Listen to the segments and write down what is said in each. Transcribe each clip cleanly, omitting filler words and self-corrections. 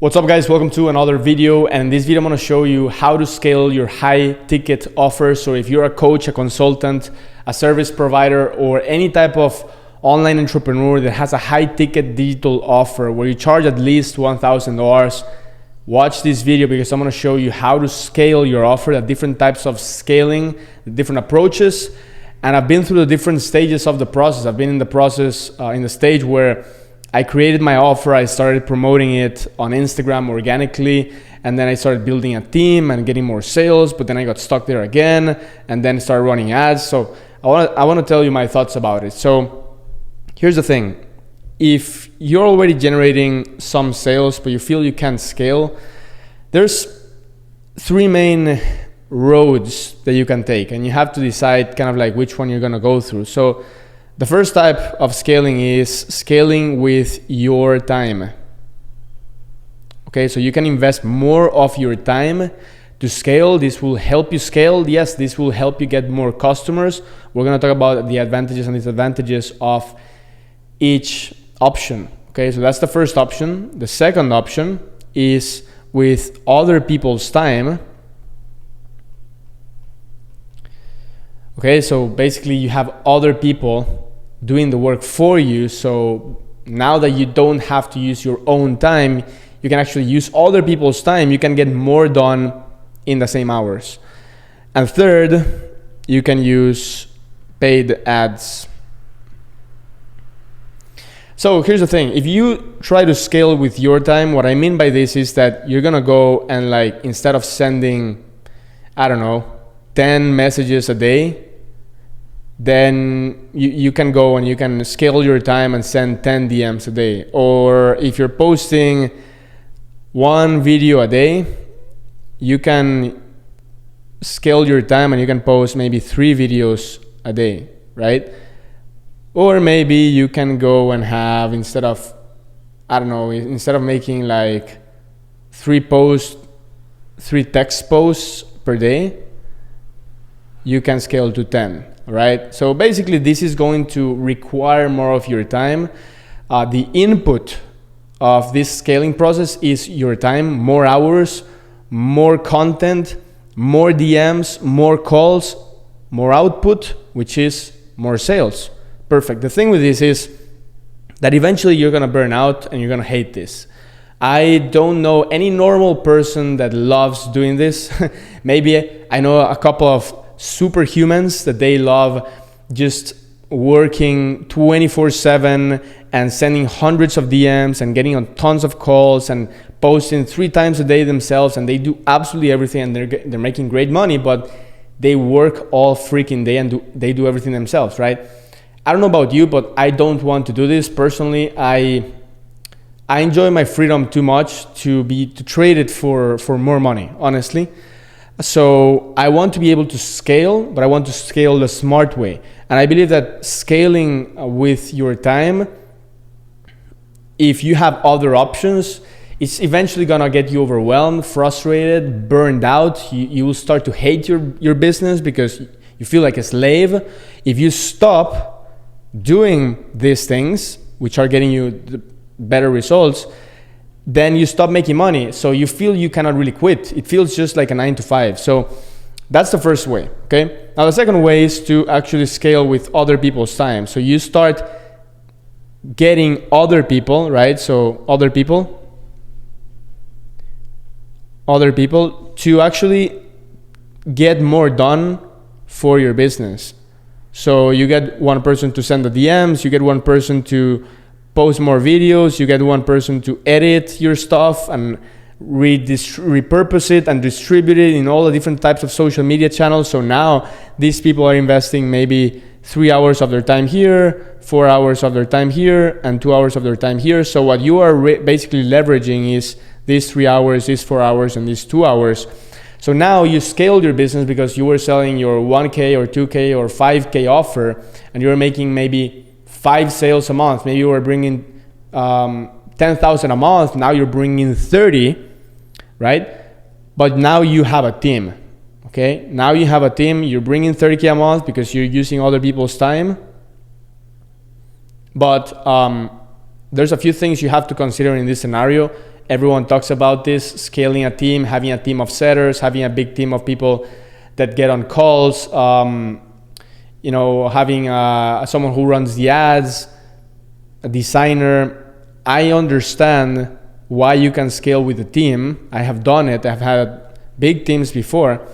What's up guys, welcome to another video, and in this video I'm going to show you how to scale your high ticket offers. So if you're a coach, a consultant, a service provider, or any type of online entrepreneur that has a high ticket digital offer where you charge at least $1,000, watch this video because I'm going to show you how to scale your offer, the different types of scaling, the different approaches. And I've been through the different stages of the process. I've been in the process, in the stage where I created my offer, I started promoting it on Instagram organically, and then I started building a team and getting more sales, but then I got stuck there again, and then started running ads. So I want to tell you my thoughts about it. So here's the thing. If you're already generating some sales, but you feel you can't scale, there's three main roads that you can take, and you have to decide kind of like which one you're going to go through. So the first type of scaling is scaling with your time. Okay, so you can invest more of your time to scale. This will help you scale. Yes, this will help you get more customers. We're going to talk about the advantages and disadvantages of each option. Okay, so that's the first option. The second option is with other people's time. Okay, so basically you have other people doing the work for you. So now that you don't have to use your own time, you can actually use other people's time. You can get more done in the same hours. And third, you can use paid ads. So here's the thing. If you try to scale with your time, what I mean by this is that you're gonna go and like, instead of sending, I don't know, 10 messages a day, then you can go and you can scale your time and send 10 DMs a day. Or if you're posting one video a day, you can scale your time and you can post maybe 3 videos a day, right? Or maybe you can go and have, instead of making like 3 text posts per day, you can scale to 10. Right? So basically this is going to require more of your time. The input of this scaling process is your time, more hours, more content, more DMs, more calls, more output, which is more sales. Perfect. The thing with this is that eventually you're going to burn out and you're going to hate this. I don't know any normal person that loves doing this. Maybe I know a couple of superhumans that they love just working 24/7 and sending hundreds of DMs and getting on tons of calls and posting 3 times a day themselves, and they do absolutely everything, and they're making great money, but they work all freaking day and they do everything themselves, right? I don't know about you, but I don't want to do this personally. I enjoy my freedom too much to trade it for more money, honestly. So I want to be able to scale, but I want to scale the smart way. And I believe that scaling with your time, if you have other options, it's eventually gonna get you overwhelmed, frustrated, burned out. You will start to hate your business because you feel like a slave. If you stop doing these things, which are getting you the better results, then you stop making money. So you feel you cannot really quit. It feels just like a 9 to 5. So that's the first way, okay? Now the second way is to actually scale with other people's time. So you start getting other people, right? So other people to actually get more done for your business. So you get one person to send the DMs, you get one person to post more videos, you get one person to edit your stuff and repurpose it and distribute it in all the different types of social media channels. So now these people are investing maybe 3 hours of their time here, 4 hours of their time here, and 2 hours of their time here. So what you are basically leveraging is these 3 hours, these 4 hours, and these 2 hours. So now you scaled your business because you were selling your 1K or 2K or 5K offer, and you were making maybe 5 sales a month. Maybe you were bringing 10,000 a month. Now you're bringing 30, right? But now you have a team, okay? Now you have a team. You're bringing 30K a month because you're using other people's time. But there's a few things you have to consider in this scenario. Everyone talks about this, scaling a team, having a team of setters, having a big team of people that get on calls, having someone who runs the ads, a designer. I understand why you can scale with a team. I have done it. I've had big teams before.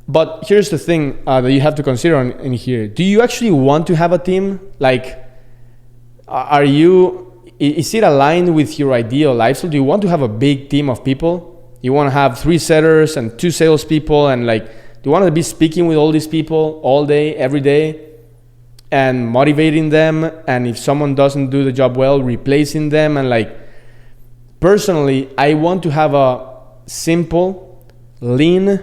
But here's the thing that you have to consider in here. Do you actually want to have a team? Like, is it aligned with your ideal lifestyle? Do you want to have a big team of people? You want to have 3 setters and 2 salespeople, and like, do you want to be speaking with all these people all day, every day, and motivating them? And if someone doesn't do the job well, replacing them? And like, personally, I want to have a simple, lean,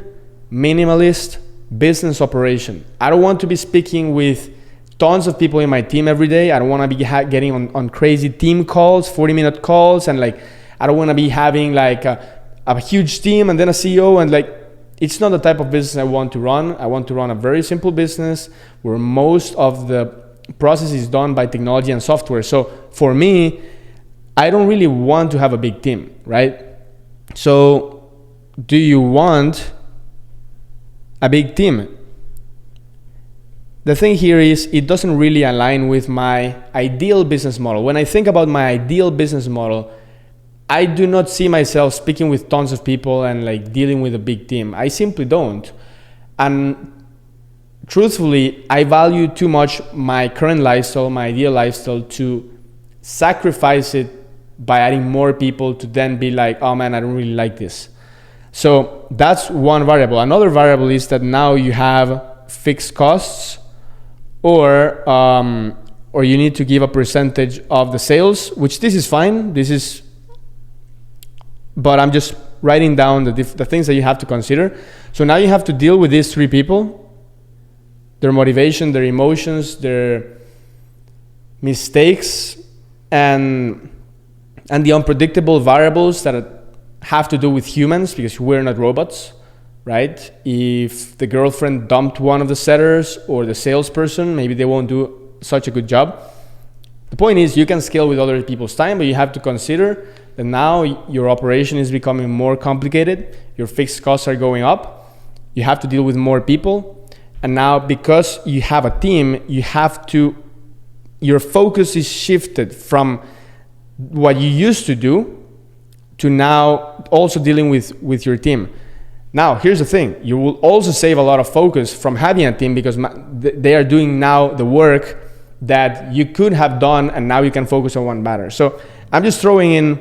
minimalist business operation. I don't want to be speaking with tons of people in my team every day. I don't want to be getting on crazy team calls, 40-minute calls, and like, I don't want to be having like a huge team and then a CEO, and like, it's not the type of business I want to run. I want to run a very simple business where most of the process is done by technology and software. So for me, I don't really want to have a big team, right? So do you want a big team? The thing here is, it doesn't really align with my ideal business model. When I think about my ideal business model, I do not see myself speaking with tons of people and like dealing with a big team. I simply don't. And truthfully, I value too much my current lifestyle, my ideal lifestyle, to sacrifice it by adding more people to then be like, oh man, I don't really like this. So that's one variable. Another variable is that now you have fixed costs, or you need to give a percentage of the sales, which this is fine. But I'm just writing down the things that you have to consider. So now you have to deal with these 3 people, their motivation, their emotions, their mistakes, and the unpredictable variables that have to do with humans, because we're not robots, right? If the girlfriend dumped one of the setters or the salesperson, maybe they won't do such a good job. The point is, you can scale with other people's time, but you have to consider that now your operation is becoming more complicated. Your fixed costs are going up. You have to deal with more people. And now, because you have a team, your focus is shifted from what you used to do to now also dealing with your team. Now, here's the thing. You will also save a lot of focus from having a team, because they are doing now the work that you could have done, and now you can focus on one matter. So I'm just throwing in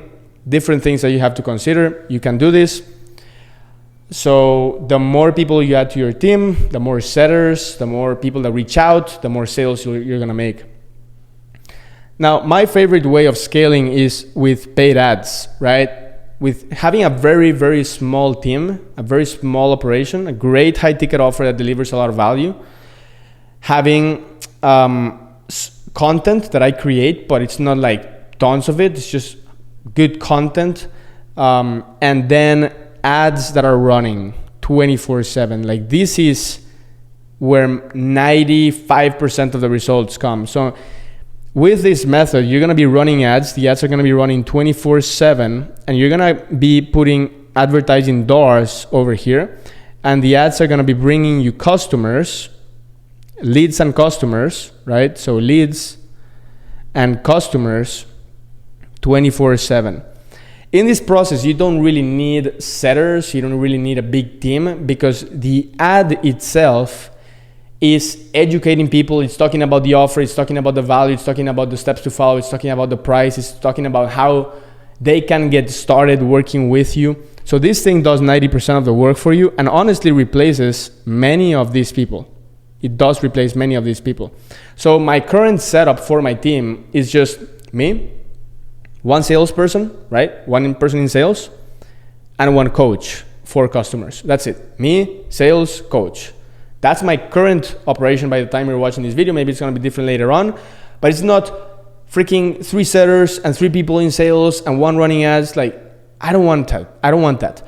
different things that you have to consider. You can do this. So the more people you add to your team, the more setters, the more people that reach out, the more sales you're going to make. Now, my favorite way of scaling is with paid ads, right? With having a very, very small team, a very small operation, a great high ticket offer that delivers a lot of value, having content that I create, but it's not like tons of it, it's just good content, and then ads that are running 24/7. Like, this is where 95% of the results come. So with this method, you're going to be running ads. The ads are going to be running 24/7, and you're going to be putting advertising doors over here, and the ads are going to be bringing you customers, leads and customers, right? So leads and customers 24/7. In this process, you don't really need setters. You don't really need a big team, because the ad itself is educating people. It's talking about the offer. It's talking about the value. It's talking about the steps to follow. It's talking about the price. It's talking about how they can get started working with you. So this thing does 90% of the work for you, and honestly replaces many of these people. It does replace many of these people. So my current setup for my team is just me, one salesperson, right? One person in sales, and one coach for customers. That's it. Me, sales, coach. That's my current operation by the time you're watching this video. Maybe it's going to be different later on, but it's not freaking 3 setters and 3 people in sales and 1 running ads. Like, I don't want that.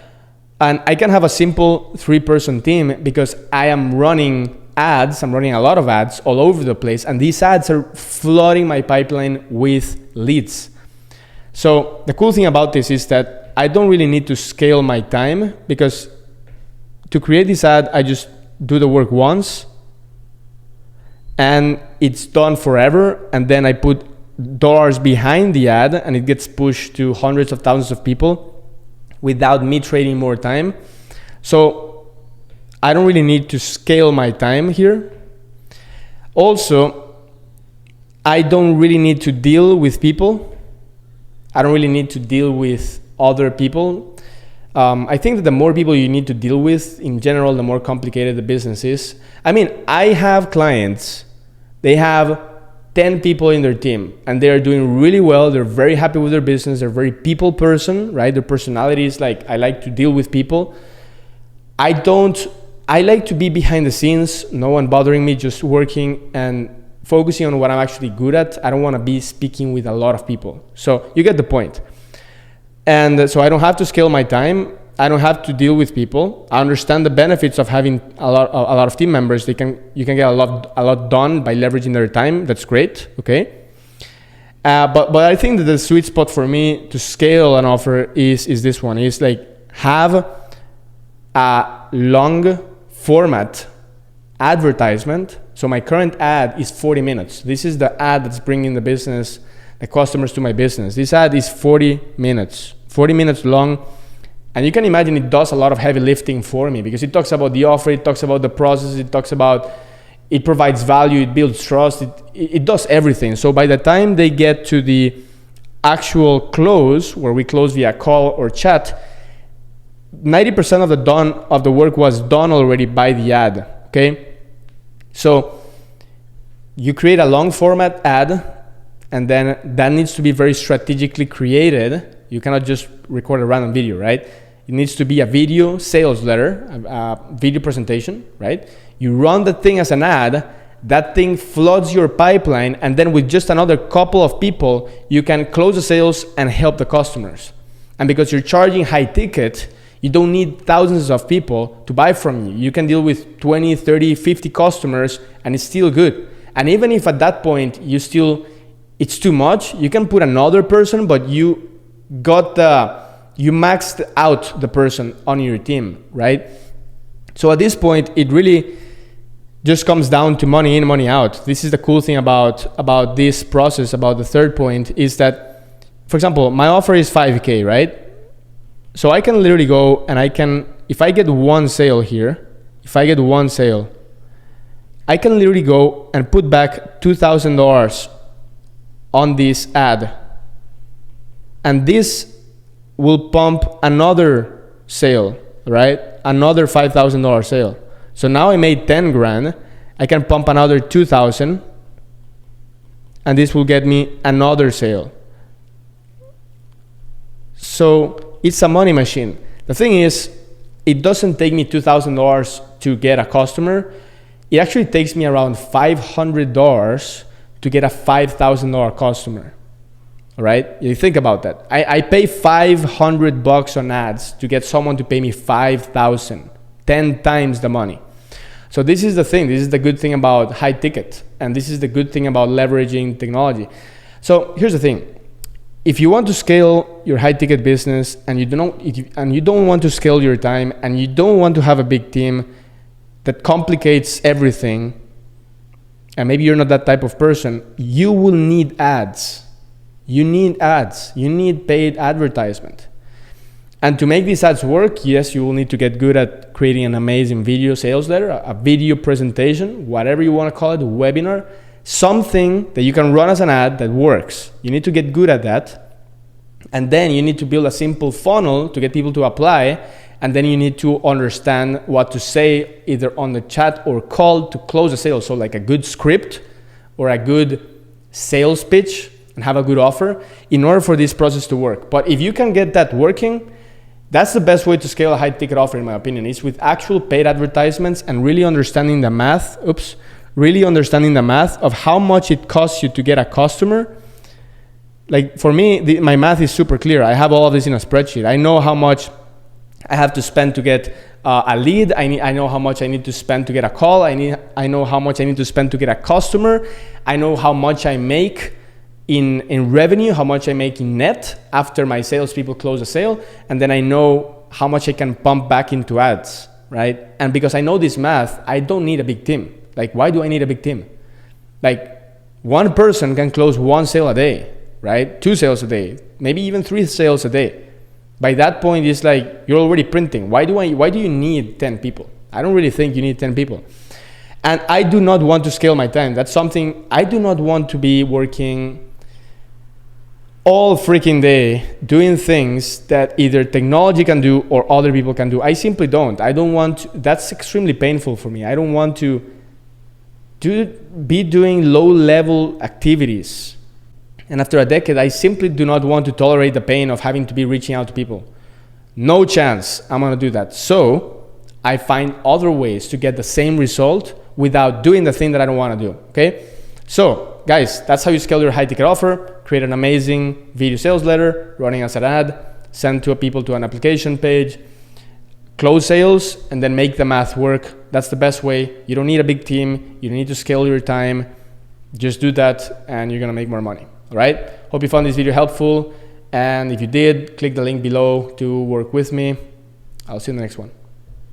And I can have a simple 3-person team, because I am running ads. I'm running a lot of ads all over the place, and these ads are flooding my pipeline with leads. So the cool thing about this is that I don't really need to scale my time, because to create this ad, I just do the work once and it's done forever. And then I put dollars behind the ad and it gets pushed to hundreds of thousands of people without me trading more time. So I don't really need to scale my time here. Also, I don't really need to deal with people. I don't really need to deal with other people. I think that the more people you need to deal with in general, the more complicated the business is. I mean, I have clients, they have 10 people in their team and they are doing really well. They're very happy with their business. They're very people person, right? Their personality is like, I like to deal with people. I like to be behind the scenes, no one bothering me, just working and focusing on what I'm actually good at. I don't want to be speaking with a lot of people. So you get the point. And so I don't have to scale my time. I don't have to deal with people. I understand the benefits of having a lot of team members. You can get a lot done by leveraging their time. That's great. Okay. But I think that the sweet spot for me to scale an offer is this one. It's like have a long format advertisement. So my current ad is 40 minutes. This is the ad that's bringing the customers to my business. This ad is 40 minutes long. And you can imagine it does a lot of heavy lifting for me, because it talks about the offer, it talks about the process, it provides value, it builds trust, it does everything. So by the time they get to the actual close, where we close via call or chat, 90% of the work was done already by the ad, okay? So you create a long format ad, and then that needs to be very strategically created. You cannot just record a random video, right? It needs to be a video sales letter, a video presentation, right? You run the thing as an ad, that thing floods your pipeline, and then with just another couple of people, you can close the sales and help the customers. And because you're charging high ticket, you don't need thousands of people to buy from you. You can deal with 20, 30, 50 customers, and it's still good. And even if at that point it's too much, you can put another person, but you maxed out the person on your team, right? So at this point, it really just comes down to money in, money out. This is the cool thing about this process, about the third point, is that, for example, my offer is 5K, right? So I can literally go and if I get one sale here, I can literally go and put back $2,000 on this ad. And this will pump another sale, right? Another $5,000 sale. So now I made 10 grand. I can pump another 2,000, and this will get me another sale. So it's a money machine. The thing is, it doesn't take me $2,000 to get a customer. It actually takes me around $500 to get a $5,000 customer. All right, you think about that. I pay $500 on ads to get someone to pay me $5,000, 10 times the money. So this is the thing. This is the good thing about high ticket, and this is the good thing about leveraging technology. So here's the thing: if you want to scale your high ticket business, and you don't want to scale your time, and you don't want to have a big team that complicates everything, and maybe you're not that type of person, you will need ads. You need ads. You need paid advertisement. And to make these ads work, yes, you will need to get good at creating an amazing video sales letter, a video presentation, whatever you want to call it, a webinar, something that you can run as an ad that works. You need to get good at that. And then you need to build a simple funnel to get people to apply. And then you need to understand what to say either on the chat or call to close a sale. So like a good script or a good sales pitch, and have a good offer in order for this process to work. But if you can get that working, that's the best way to scale a high ticket offer, in my opinion, is with actual paid advertisements and really understanding the math of how much it costs you to get a customer. Like for me, my math is super clear. I have all of this in a spreadsheet. I know how much I have to spend to get a lead. I know how much I need to spend to get a call. I know how much I need to spend to get a customer. I know how much I make in revenue, how much I make in net after my salespeople close a sale, and then I know how much I can pump back into ads, right? And because I know this math, I don't need a big team. Like, why do I need a big team? Like, one person can close 1 sale a day, right? 2 sales a day, maybe even 3 sales a day. By that point, it's like you're already printing. Why do you need 10 people? I don't really think you need 10 people. And I do not want to scale my time. That's something I do not want to be working all freaking day doing things that either technology can do or other people can do. I simply don't. I don't want to, that's extremely painful for me. I don't want to be doing low-level activities. And after a decade, I simply do not want to tolerate the pain of having to be reaching out to people. No chance I'm gonna do that. So I find other ways to get the same result without doing the thing that I don't wanna do, okay? So guys, that's how you scale your high-ticket offer. Create an amazing video sales letter, running as an ad, send to people to an application page, close sales, and then make the math work. That's the best way. You don't need a big team. You don't need to scale your time. Just do that and you're gonna make more money, all right? Hope you found this video helpful. And if you did, click the link below to work with me. I'll see you in the next one.